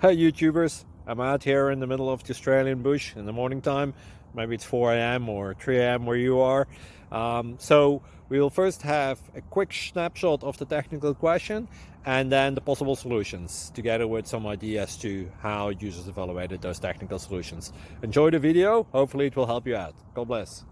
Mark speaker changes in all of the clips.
Speaker 1: Hey YouTubers, I'm out here in the middle of the Australian bush in the morning time. Maybe it's 4 a.m. or 3 a.m. where you are. So we'll first have a quick snapshot of the technical question and then the possible solutions, together with some ideas to how users evaluated those technical solutions. Enjoy the video, hopefully it will help you out. God bless.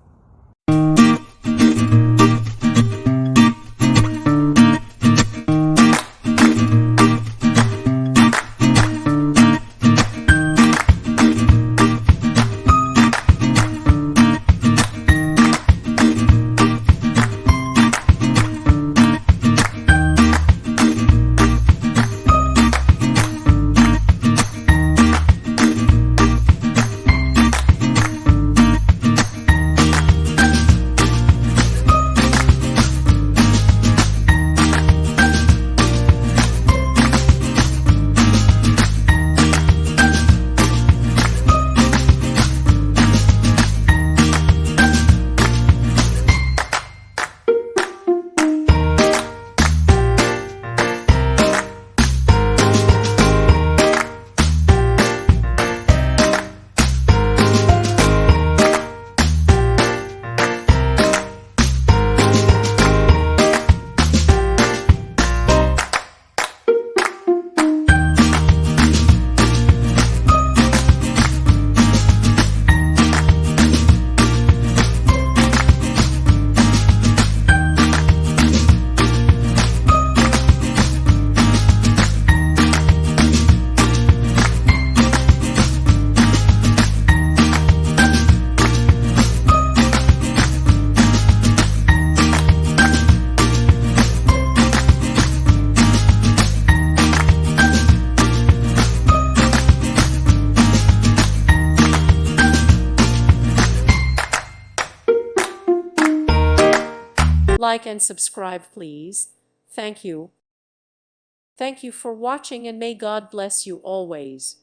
Speaker 2: Like and subscribe, please. Thank you. Thank you for watching, and may God bless you always.